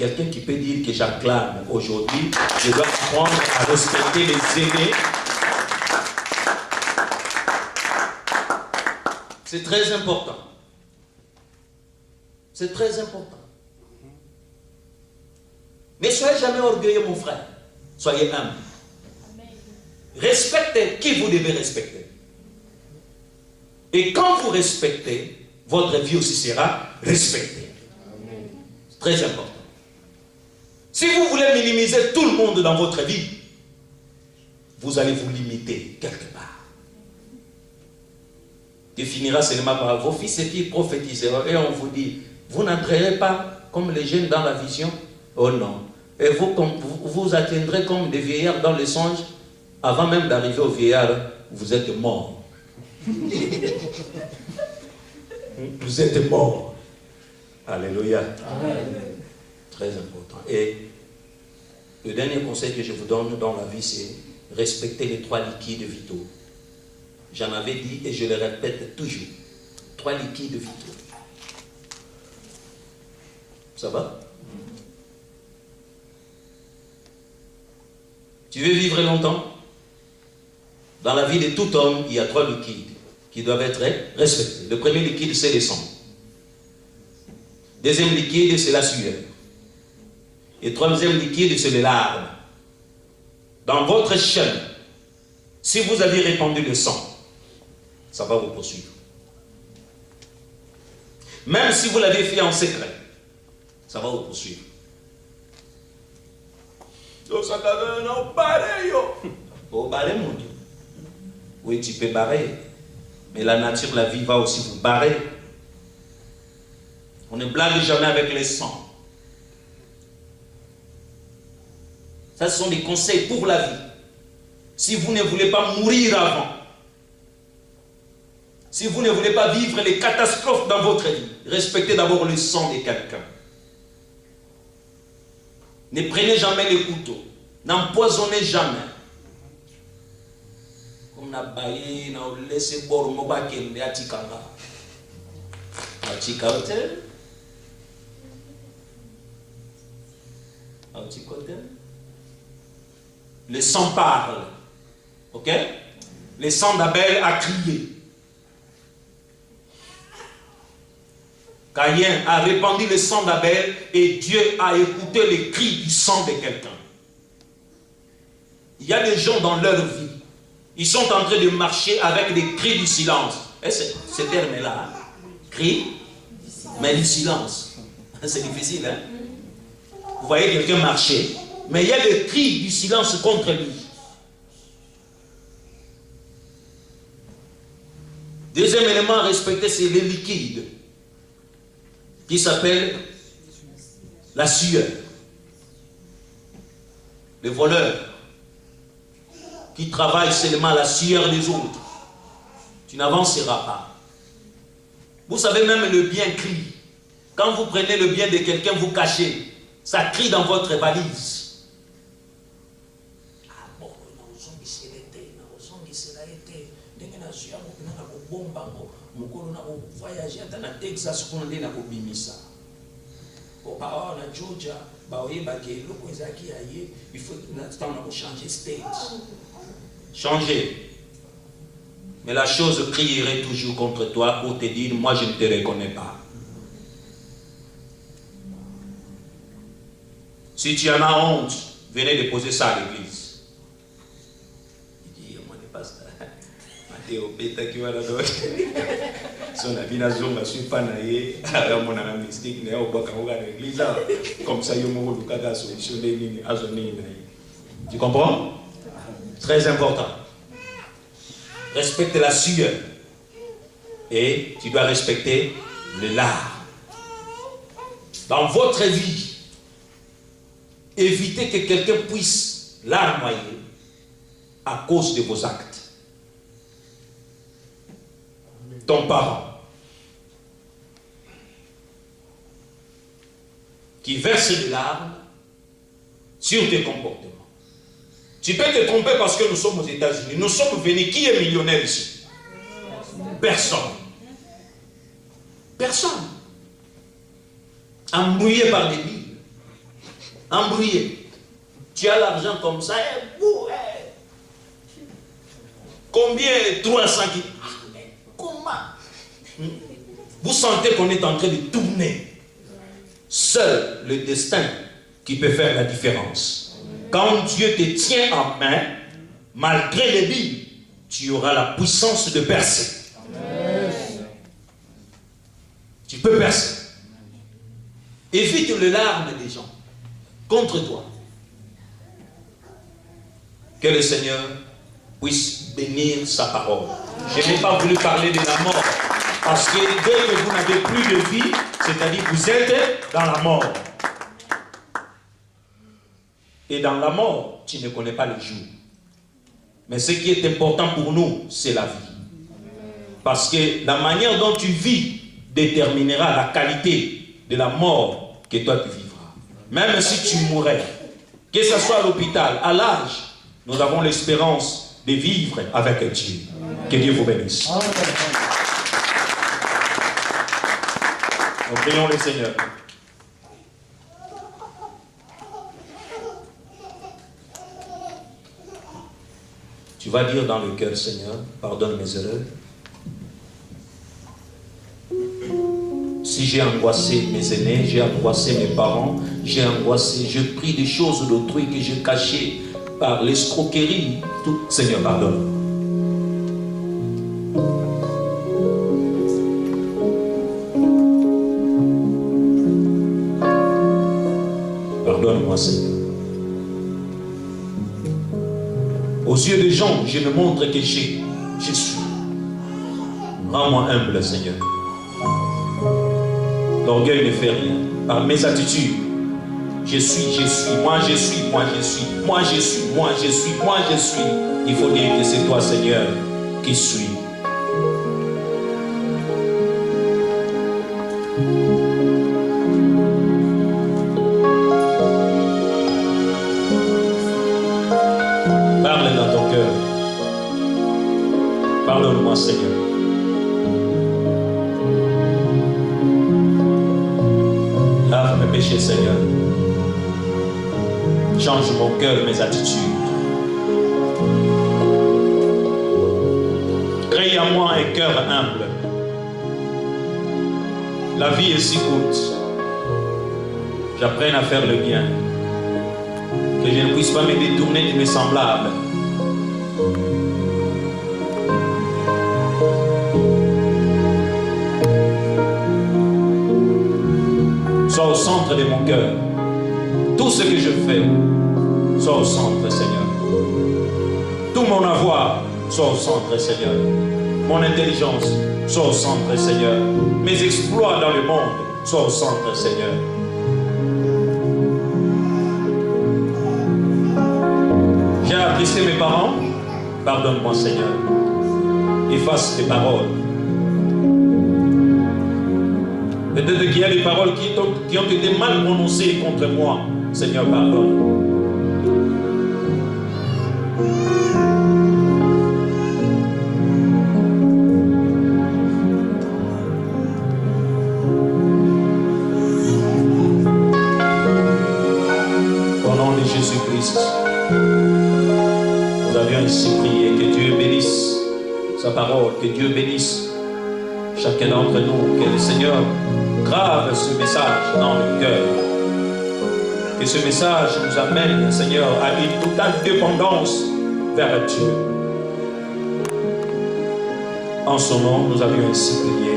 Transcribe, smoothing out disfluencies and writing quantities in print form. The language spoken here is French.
quelqu'un qui peut dire que j'acclame aujourd'hui, je dois apprendre à respecter les aînés. C'est très important. C'est très important. Ne soyez jamais orgueilleux, mon frère. Soyez humble. Respectez qui vous devez respecter. Et quand vous respectez, votre vie aussi sera respectée. C'est très important. Si vous voulez minimiser tout le monde dans votre vie, vous allez vous limiter quelque part. Tu finiras seulement par vos fils et filles prophétiseront et on vous dit, vous n'entrerez pas comme les jeunes dans la vision. Oh non. Et vous atteindrez comme des vieillards dans les songes. Avant même d'arriver au vieillard, vous êtes morts. Vous êtes morts. Alléluia. Amen. Très important. Et le dernier conseil que je vous donne dans la vie, c'est respecter les 3 liquides vitaux. J'en avais dit et je le répète toujours. 3 liquides vitaux. Ça va? Tu veux vivre longtemps? Dans la vie de tout homme, il y a 3 liquides qui doivent être respectés. Le premier liquide, c'est le sang. Deuxième liquide, c'est la sueur. Et troisième liquide, c'est les larmes. Dans votre chaîne, si vous avez répandu le sang, ça va vous poursuivre. Même si vous l'avez fait en secret, ça va vous poursuivre. Oh, barrer, mon Dieu. Oui, tu peux barrer. Mais la nature, la vie va aussi vous barrer. On ne blague jamais avec les sangs. Ça, ce sont des conseils pour la vie. Si vous ne voulez pas mourir avant, si vous ne voulez pas vivre les catastrophes dans votre vie, respectez d'abord le sang de quelqu'un. Ne prenez jamais les couteaux. N'empoisonnez jamais. Comme na baye, na laissé bord moba kende atikanga. Atikote. Atikote. Le sang parle. Ok? Le sang d'Abel a crié. Caïn a répandu le sang d'Abel et Dieu a écouté les cris du sang de quelqu'un. Il y a des gens dans leur vie, ils sont en train de marcher avec des cris du silence. Et ce terme-là, cri, mais du silence. C'est difficile, hein? Vous voyez quelqu'un marcher, mais il y a des cris du silence contre lui. Deuxième élément à respecter, c'est les liquides, qui s'appelle la sueur. Les voleurs qui travaillent seulement à la sueur des autres, tu n'avanceras pas. Vous savez, même le bien crie. Quand vous prenez le bien de quelqu'un, vous cachez. Ça crie dans votre valise. Ah bon, il faut changer state. Changer. Mais la chose crierait toujours contre toi pour te dire, moi je ne te reconnais pas. Si tu en as honte, venez déposer ça à l'église. Il dit, moi ne passe pas. Matteo Beta qui va là-dedans. Son avis n'a pas su pas naïe. Alors mon ami mystique n'est pas au à l'église. Comme ça, il y a une solution. Tu comprends? Très important. Respecte la sueur. Et tu dois respecter les larmes. Dans votre vie, évitez que quelqu'un puisse larmoyer à cause de vos actes. Ton parent qui verse des larmes sur tes comportements. Tu peux te tromper parce que nous sommes aux États-Unis. Nous sommes venus. Qui est millionnaire ici? Personne. Personne. Embrouillé par des billes. embrouillé. Tu as l'argent comme ça, combien 300 qui... Comment? Vous sentez qu'on est en train de tourner. Seul le destin qui peut faire la différence. Quand Dieu te tient en main, malgré les billes, tu auras la puissance de percer. Tu peux percer. Évite les larmes des gens contre toi. Que le Seigneur puisse bénir sa parole. Je n'ai pas voulu parler de la mort. Parce que dès que vous n'avez plus de vie, c'est-à-dire que vous êtes dans la mort. Et dans la mort, tu ne connais pas le jour. Mais ce qui est important pour nous, c'est la vie. Parce que la manière dont tu vis déterminera la qualité de la mort que toi tu vivras. Même si tu mourrais, que ce soit à l'hôpital, à l'âge, nous avons l'espérance de vivre avec Dieu. Que Dieu vous bénisse. Nous prions le Seigneur. Tu vas dire dans le cœur, Seigneur, pardonne mes erreurs. Si j'ai angoissé mes aînés, j'ai angoissé mes parents, j'ai angoissé, je prie des choses d'autrui que j'ai cachées par l'escroquerie, tout. Seigneur, pardonne. Pardonne-moi, Seigneur. Aux yeux des gens, je me montre que je suis. Rends-moi humble, Seigneur. L'orgueil ne fait rien. Par mes attitudes, je suis, moi je suis, moi je suis, moi je suis, moi je suis, moi je suis. Il faut dire que c'est toi, Seigneur, qui suis. Parle dans ton cœur. Pardonne-moi, Seigneur. Lave mes péchés, Seigneur. Change mon cœur, mes attitudes. Crée en moi un cœur humble. La vie est si courte. J'apprenne à faire le bien. Que je ne puisse pas me détourner de mes semblables. Sois au centre de mon cœur. Tout ce que je fais, soit au centre, Seigneur. Tout mon avoir, soit au centre, Seigneur. Mon intelligence, soit au centre, Seigneur. Mes exploits dans le monde, soit au centre, Seigneur. J'ai attristé mes parents, pardonne-moi, Seigneur. Efface tes paroles. Peut-être qu'il y a des paroles qui ont été mal prononcées contre moi. Seigneur, pardonne. Au nom de Jésus-Christ, nous avions ici prié que Dieu bénisse sa parole, que Dieu bénisse chacun d'entre nous, que le Seigneur grave ce message dans le cœur. Que ce message nous amène, Seigneur, à une totale dépendance vers Dieu. En son nom, nous avions ainsi prié.